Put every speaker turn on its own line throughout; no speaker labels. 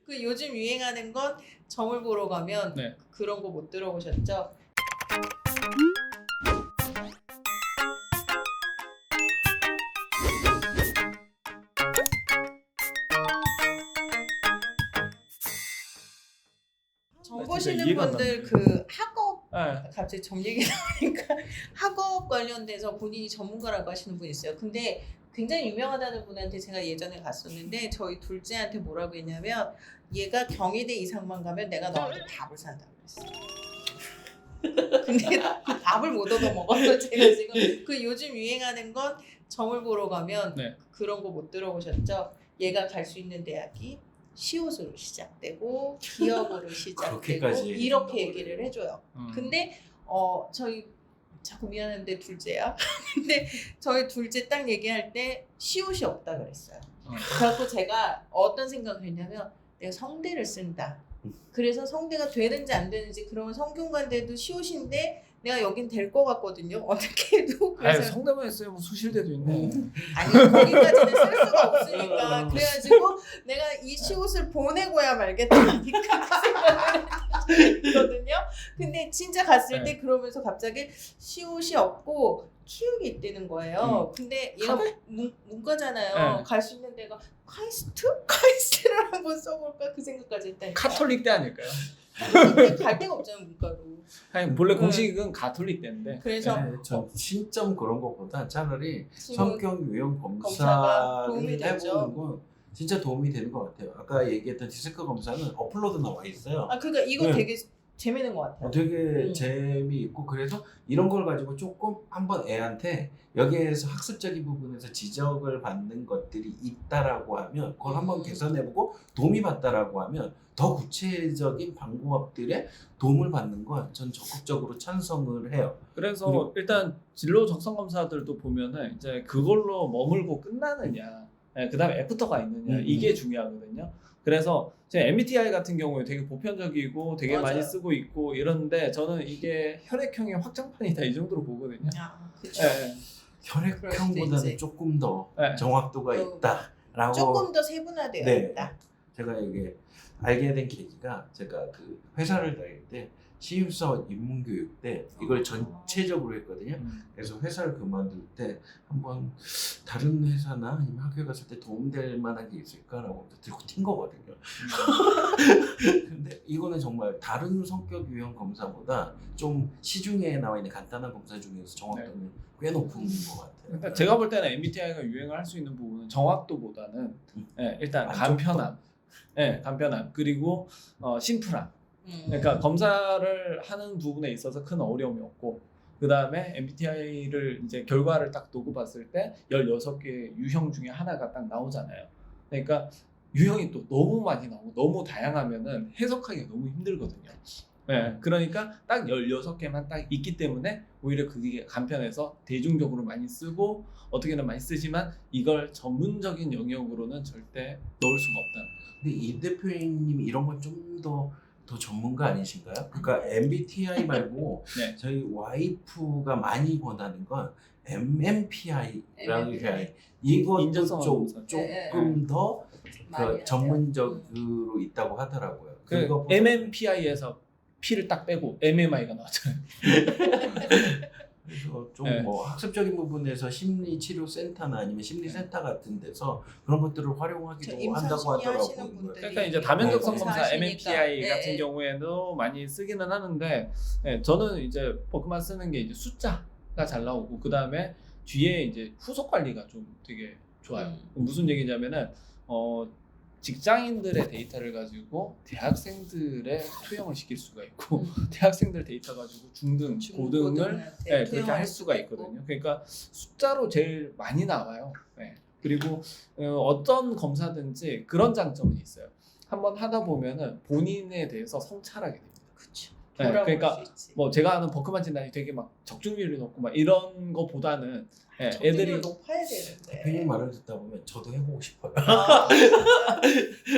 그 요즘 유행하는 건 점을 보러 가면
네.
그런 거 못 들어보셨죠? 점
진짜
보시는
이해가 안
분들
가는데.
그 학업
네.
갑자기 점 얘기 나오니까 학업 관련돼서 본인이 전문가라고 하시는 분이 있어요. 근데 굉장히 유명하다는 분한테 제가 예전에 갔었는데 저희 둘째한테 뭐라고 했냐면 얘가 경희대 이상만 가면 내가 너한테 밥을 산다고 그랬어요. 근데 그 밥을 못 얻어 먹어서 제가 지금 그 요즘 유행하는 건 점을 보러 가면
네.
그런 거 못 들어보셨죠? 얘가 갈 수 있는 대학이 시옷으로 시작되고 기업으로 시작되고
그렇게까지
이렇게 얘기를 해줘요.
음.
근데 저희 자꾸 미안한데 둘째야. 근데 저희 둘째 딱 얘기할 때 시옷이 없다 그랬어요. 그래갖고 제가 어떤 생각을 했냐면 내가 성대를 쓴다. 그래서 성대가 되는지 안 되는지 그러면 성균관대도 시옷인데 내가 여긴 될 것 같거든요. 어떻게 해도
아니
그래서
성대모사 했어요. 뭐 수실대도 있네.
아니 거기까지는 쓸 수가 없으니까 그래가지고 내가 이 시옷을 보내고야 말겠다 그 생각을 했거든요. 근데 진짜 갔을 때 그러면서 갑자기 시옷이 없고 키읔이 있다는 거예요. 근데 얘가 문과잖아요.
네.
갈 수 있는 데가 카이스트를 한번 써볼까 그 생각까지 했다니까.
카톨릭대 아닐까요?
갈 데가 없잖아요 문과로.
아니 본래 공식은 가톨릭대인데.
그래서
네, 전 신점 그런 것보다 차라리
지금
성격 유형
검사가 도움이
검사를
되죠.
해보는 건 진짜 도움이 되는 것 같아요. 아까 얘기했던 디스크 검사는 어플로드 나와 있어요.
그러니까 이거
네.
되게 재밌는 것 같아요.
되게 재미있고 그래서 이런 걸 가지고 조금 한번 애한테 여기에서 학습적인 부분에서 지적을 받는 것들이 있다라고 하면 그걸 한번 개선해보고 도움이 받다라고 하면 더 구체적인 방법들에 도움을 받는 건 전 적극적으로 찬성을 해요.
그래서 일단 진로 적성 검사들도 보면은 이제 그걸로 머물고 끝나느냐, 그다음에 애프터가 있느냐 이게 중요하거든요. 그래서 제 MBTI 같은 경우에 되게 보편적이고 되게
맞아요.
많이 쓰고 있고 이런데 저는 이게 혈액형의 확장판이다 이 정도로 보거든요.
그렇죠.
네.
혈액형보다는 조금 더
네.
정확도가 있다라고.
조금 더 세분화되어
네.
있다.
제가 이게 알게 된 계기가 제가 그 회사를 다닐 때 신입사원 입문교육 때 이걸 전체적으로 했거든요. 그래서 회사를 그만둘 때 한번 다른 회사나 아니면 학교에 갔을 때 도움될 만한 게 있을까라고 들고 튄 거거든요. 근데 이거는 정말 다른 성격 유형 검사보다 좀 시중에 나와 있는 간단한 검사 중에서 정확도는 꽤 높은 것 같아요.
그러니까 제가 볼 때는 MBTI가 유행을 할 수 있는 부분은 정확도보다는 일단
만족도.
간편함, 간편함 그리고 심플함.
음.
그러니까 검사를 하는 부분에 있어서 큰 어려움이 없고 그 다음에 MBTI를 이제 결과를 딱 놓고 봤을 때 16개의 유형 중에 하나가 딱 나오잖아요. 그러니까 유형이 또 너무 많이 나오고 너무 다양하면은 해석하기가 너무 힘들거든요. 그러니까 딱 16개만 딱 있기 때문에 오히려 그게 간편해서 대중적으로 많이 쓰고 어떻게든 많이 쓰지만 이걸 전문적인 영역으로는 절대 넣을 수가 없다.
근데 이 대표님이 이런 건 좀 더 전문가 아니신가요? 그러니까 MBTI 말고
네.
저희 와이프가 많이 권하는 건 MMPI라는
MMPI.
이것도
인정성
조금 더
많이
전문적으로 있다고 하더라고요.
그
그거보다-
MMPI에서 P를 딱 빼고 MMI가 나왔잖아요.
그래서 좀
네.
뭐 학습적인 부분에서 심리치료센터나 아니면 심리센터 같은 데서 그런 것들을 활용하기도 한다고
임상심리 하시는
하더라고요.
분들이
그러니까 이제 다면적성
네,
검사
검사하시니까.
MMPI
네,
같은
네.
경우에도 많이 쓰기는 하는데 저는 이제 버크만 쓰는 게 이제 숫자가 잘 나오고 그 다음에 뒤에 이제 후속 관리가 좀 되게 좋아요. 무슨 얘기냐면은 직장인들의 데이터를 가지고 대학생들의 투영을 시킬 수가 있고 대학생들 데이터 가지고 중등, 고등을 그렇게 할 수가 있거든요. 그러니까 숫자로 제일 많이 나와요. 그리고 어떤 검사든지 그런 장점이 있어요. 한번 하다 보면은 본인에 대해서 성찰하게 됩니다.
그렇죠.
그러니까 뭐 제가 아는 버크만 진단이 되게 막 적중률이 높고 막 이런 거보다는 애들이
높아야 되는데.
대표님 말을 듣다 보면 저도 해보고 싶어요.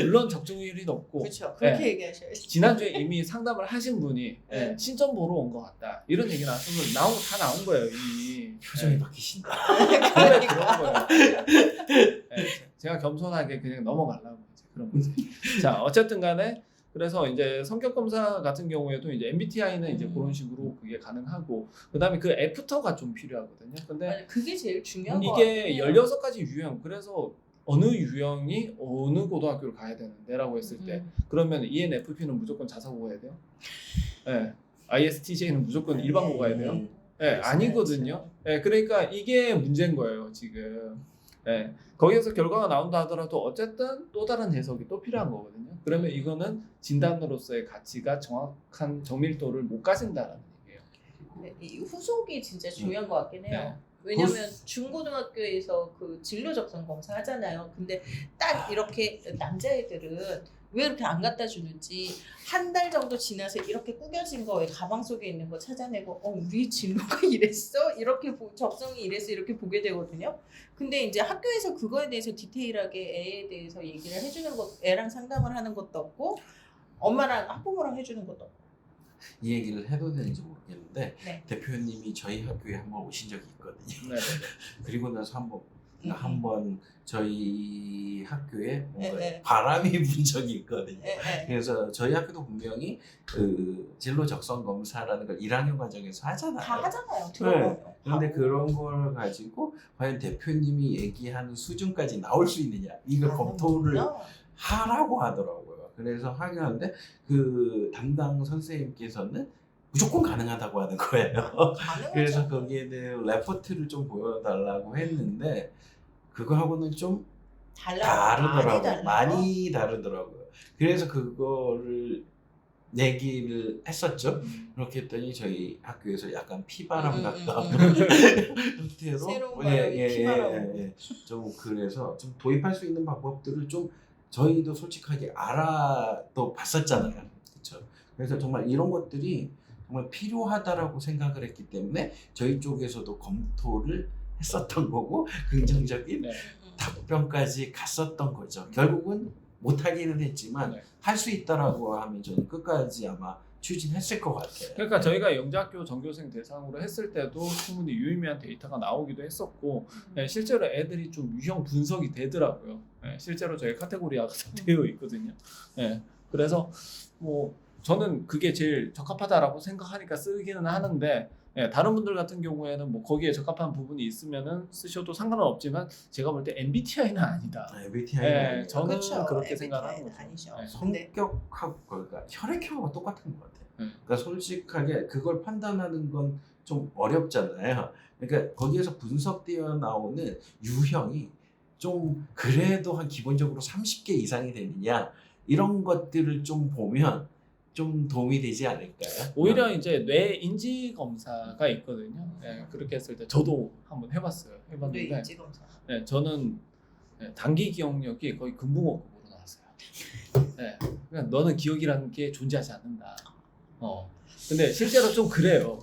물론 적중률이 높고
그렇죠. 그렇게 얘기하셔야지.
지난주에 이미 상담을 하신 분이
네.
신점 보러 온 것 같다 이런 얘기 나왔으면 다 나온 거예요 이미.
표정이 바뀌신다.
그런 거예요. 제가 겸손하게 그냥 넘어가려고 제가. 그런 거지. 자, 어쨌든 간에 그래서 이제 성격 검사 같은 경우에도 이제 MBTI는 이제 그런 식으로 그게 가능하고 그다음에 그 애프터가 좀 필요하거든요. 근데
아니, 그게 제일 중요한 거
이게
같아요.
16가지 유형. 그래서 어느 유형이 어느 고등학교를 가야 되는데라고 했을 때 그러면 ENFP는 무조건 자사고 가야 돼요? 네. ISTJ는 무조건 일반고 가야 돼요? 네, 아니거든요. 네, 그러니까 이게 문제인 거예요, 지금. 네, 거기에서 결과가 나온다 하더라도 어쨌든 또 다른 해석이 또 필요한 거거든요. 그러면 이거는 진단으로서의 가치가 정확한 정밀도를 못 가진다라는 얘기예요.
네, 이 후속이 진짜 중요한 것 같긴 해요.
네.
왜냐면 중고등학교에서 그 진로 적성 검사 하잖아요. 근데 딱 이렇게 남자애들은 왜 이렇게 안 갖다 주는지 한 달 정도 지나서 이렇게 구겨진 거 왜 가방 속에 있는 거 찾아내고 우리 진로가 이랬어? 이렇게 적성이 이래서 이렇게 보게 되거든요. 근데 이제 학교에서 그거에 대해서 디테일하게 애에 대해서 얘기를 해주는 것, 애랑 상담을 하는 것도 없고 엄마랑 학부모랑 해주는 것도 없고.
이 얘기를 해도 되는지 모르겠는데
네.
대표님이 저희 학교에 한번 오신 적이 있거든요.
네.
그리고 나서 한번 저희 학교에 뭔가
네.
바람이 분 적이 있거든요.
네.
그래서 저희 학교도 분명히 그 진로 적성 검사라는 걸 1학년 과정에서 하잖아요.
다 하잖아요. 들어가면.
그런데 그런 걸 가지고 과연 대표님이 얘기하는 수준까지 나올 수 있느냐 이걸 검토를 하라고 하더라고요. 그래서 하긴 하는데 그 담당 선생님께서는 무조건 가능하다고 하는 거예요. 그래서 거기에 대해 레포트를 좀 보여달라고 했는데 그거하고는 좀 다르더라고요. 많이 다르더라고요. 그래서 그거를 얘기를 했었죠. 그렇게 했더니 저희 학교에서 약간 피바람 가까운 형태로
새로운 피바람.
좀 그래서 좀 도입할 수 있는 방법들을 좀 저희도 솔직하게 알아도 봤었잖아요. 그렇죠. 그래서 정말 이런 것들이 정말 필요하다라고 생각을 했기 때문에 저희 쪽에서도 검토를 했었던 거고 긍정적인 답변까지 갔었던 거죠. 결국은 못하기는 했지만 할 수 있다라고 하면 저는 끝까지 아마 추진했을 것 같아요.
그러니까 저희가 영재학교 전교생 대상으로 했을 때도 충분히 유의미한 데이터가 나오기도 했었고 실제로 애들이 좀 유형 분석이 되더라고요. 실제로 저희 카테고리화가 되어 있거든요. 그래서 뭐 저는 그게 제일 적합하다라고 생각하니까 쓰기는 하는데 다른 분들 같은 경우에는 뭐 거기에 적합한 부분이 있으면은 쓰셔도 상관은 없지만 제가 볼 때 MBTI는 아니다.
MBTI는
저는
그렇죠.
그렇게 생각하는 거죠.
아니죠.
성격하고 그러니까 혈액형하고 똑같은 것 같아요. 그러니까 솔직하게 그걸 판단하는 건 좀 어렵잖아요. 그러니까 거기에서 분석되어 나오는 유형이 좀 그래도 한 기본적으로 30개 이상이 되느냐 이런 것들을 좀 보면 좀 도움이 되지 않을까요?
오히려 이제 뇌 인지 검사가 있거든요. 그렇게 했을 때 저도 한번 해봤어요. 해봤는데
뇌 인지 검사.
저는 단기 기억력이 거의 금붕어급으로 나왔어요. 그러니까 너는 기억이라는 게 존재하지 않는다. 근데 실제로 좀 그래요.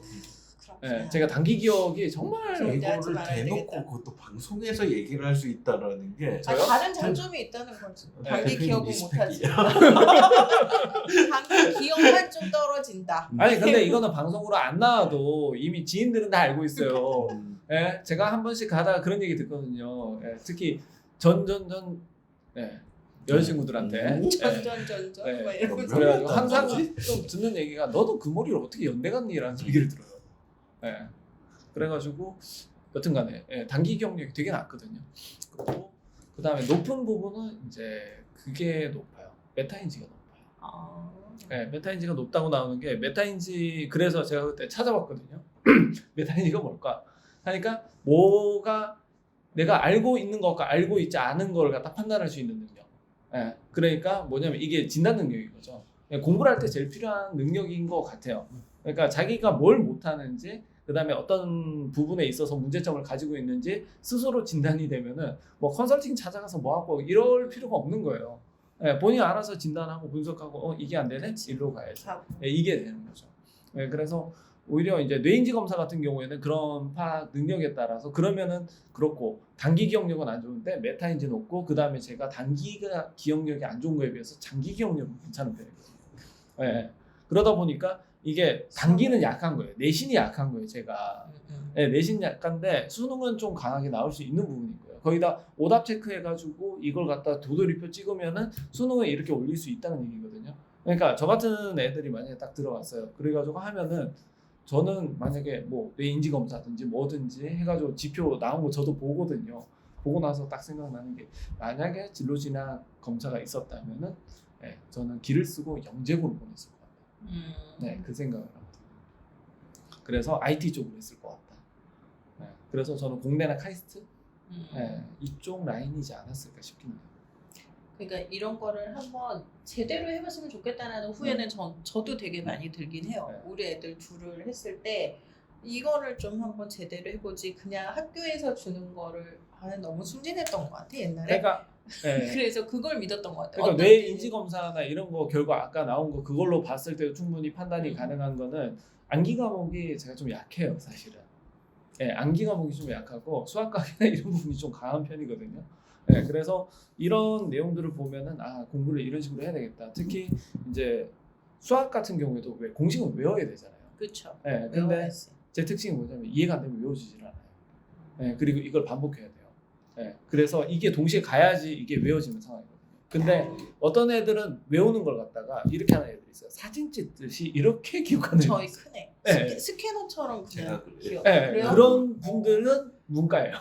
제가 단기 기억이 정말
이거를 대놓고 그것도 방송에서 얘기를 할 수 있다라는 게
다른 장점이 있다는 거지. 단기 기억은 못하지. 단기 기억만 좀 떨어진다.
아니 근데 이거는 방송으로 안 나와도 이미 지인들은 다 알고 있어요. 제가 한 번씩 가다가 그런 얘기 듣거든요. 특히 전전전 여자친구들한테
전전전전
그래가지고 항상 좀 듣는 얘기가 너도 그 머리를 어떻게 연대 갔니? 라는 얘기를 들어요. 그래가지고 여튼간에 단기 기억력이 되게 낮거든요. 그리고 그 다음에 높은 부분은 이제 그게 높아요. 메타인지가 높아요. 메타인지가 높다고 나오는 게 메타인지 그래서 제가 그때 찾아봤거든요. 메타인지가 뭘까? 하니까 뭐가 내가 알고 있는 것과 알고 있지 않은 걸 갖다 판단할 수 있는 능력. 그러니까 뭐냐면 이게 진단 능력인 거죠. 공부를 할 때 제일 필요한 능력인 것 같아요. 그러니까 자기가 뭘 못하는지 그 다음에 어떤 부분에 있어서 문제점을 가지고 있는지 스스로 진단이 되면은 뭐 컨설팅 찾아가서 뭐 하고 이럴 필요가 없는 거예요. 본인이 알아서 진단하고 분석하고 이게 안 되네? 일로 가야지. 이게 되는 거죠. 그래서 오히려 이제 뇌인지 검사 같은 경우에는 그런 파악 능력에 따라서 그러면은 그렇고 단기 기억력은 안 좋은데 메타인지 높고 그 다음에 제가 단기 기억력이 안 좋은 거에 비해서 장기 기억력은 괜찮은 편이거든요. 그러다 보니까 이게 단기는 약한 거예요. 내신이 약한 거예요, 제가.
음.
네, 내신 약한데 수능은 좀 강하게 나올 수 있는 부분인 거예요. 거기다 오답 체크해가지고 이걸 갖다 도돌이표 찍으면은 수능에 이렇게 올릴 수 있다는 얘기거든요. 그러니까 저 같은 애들이 만약에 딱 들어갔어요. 그래가지고 하면은 저는 만약에 뭐 뇌인지 검사든지 뭐든지 해가지고 지표 나온 거 저도 보거든요. 보고 나서 딱 생각나는 게 만약에 진로 진학 검사가 있었다면은 네, 저는 기를 쓰고 영재고를 보냈을 것 같아요. 네, 그 생각을 합니다. 그래서 IT 쪽으로 했을 것 같다. 네, 그래서 저는 공대나 카이스트 네, 이쪽 라인이지 않았을까 싶긴 해요.
그러니까 이런 거를 한번 제대로 해봤으면 좋겠다라는 후회는 저도 되게 많이 들긴 해요.
네.
우리 애들 둘을 했을 때 이거를 좀 한번 제대로 해보지 그냥 학교에서 주는 거를 너무 순진했던 것 같아 옛날에.
그러니까 네.
그래서 그걸 믿었던 것 같아요.
그러니까
어떤
뇌
때는
인지 검사나 이런 거 결과 아까 나온 거 그걸로 봤을 때 충분히 판단이 가능한 거는 암기 과목이 제가 좀 약해요, 사실은. 예, 암기 과목이 좀 약하고 수학과나 이런 부분이 좀 강한 편이거든요. 예, 그래서 이런 내용들을 보면은 아 공부를 이런 식으로 해야 되겠다. 특히 이제 수학 같은 경우에도 왜 공식은 외워야 되잖아요.
그렇죠.
예, 근데 제 특징이 뭐냐면 이해가 안 되면 외워지질 않아요. 예, 그리고 이걸 반복해야 돼요. 예, 그래서 이게 동시에 가야지 이게 외워지는 상황이거든요. 근데 어떤 애들은 외우는 걸 갖다가 이렇게 하는 애들이 있어요. 사진 찍듯이 이렇게 기억하는
저희
애들이 있어요.
큰애
네.
스캐너처럼
제가
그냥
그래요.
기억.
예,
그래요?
그런 분들은 문과예요.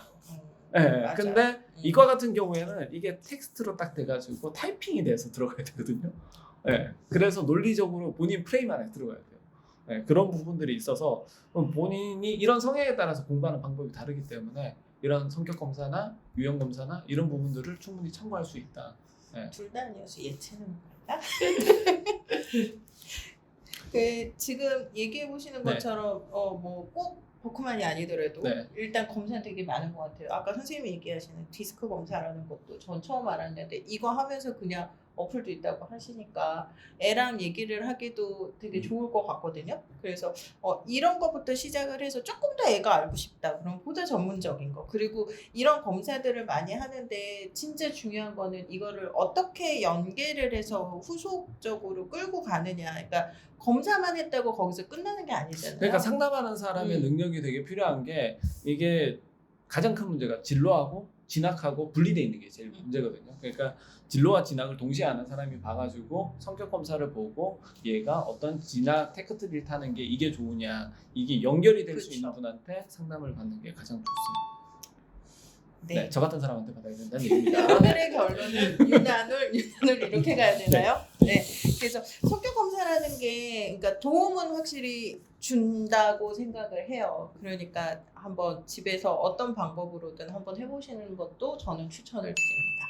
예,
맞아요.
근데 이과 같은 경우에는 이게 텍스트로 딱 돼가지고 타이핑이 돼서 들어가야 되거든요. 예, 그래서 논리적으로 본인 프레임 안에 들어가야 돼요. 예, 그런 부분들이 있어서 본인이 이런 성향에 따라서 공부하는 방법이 다르기 때문에 이런 성격 검사나 유형 검사나 이런 부분들을 충분히 참고할 수 있다. 예.
둘 다 아니어서 예체능 갈까? 그 지금 얘기해 보시는
네.
것처럼 뭐 꼭 버크만이 아니더라도
네.
일단 검사 되게 많은 것 같아요. 아까 선생님이 얘기하시는 디스크 검사라는 것도 전 처음 알았는데 이거 하면서 그냥 어플도 있다고 하시니까 애랑 얘기를 하기도 되게 좋을 것 같거든요. 그래서 이런 것부터 시작을 해서 조금 더 애가 알고 싶다. 그럼 보다 전문적인 거. 그리고 이런 검사들을 많이 하는데 진짜 중요한 거는 이거를 어떻게 연계를 해서 후속적으로 끌고 가느냐. 그러니까 검사만 했다고 거기서 끝나는 게 아니잖아요.
그러니까 상담하는 사람의 능력이 되게 필요한 게 이게 가장 큰 문제가 진로하고 진학하고 분리되어 있는 게 제일 문제거든요. 그러니까 진로와 진학을 동시에 아는 사람이 봐가지고 성격 검사를 보고 얘가 어떤 진학 테크트리를 타는 게 이게 좋으냐 이게 연결이 될 수
그렇죠.
있는 분한테 상담을 받는 게 가장 좋습니다.
네.
네, 저 같은 사람한테 받아야 된다는 얘기입니다.
오늘의 결론은 유난을 이렇게 가야 되나요? 네. 그래서 성격 검사라는 게 그러니까 도움은 확실히 준다고 생각을 해요. 그러니까 한번 집에서 어떤 방법으로든 한번 해보시는 것도 저는 추천을 드립니다.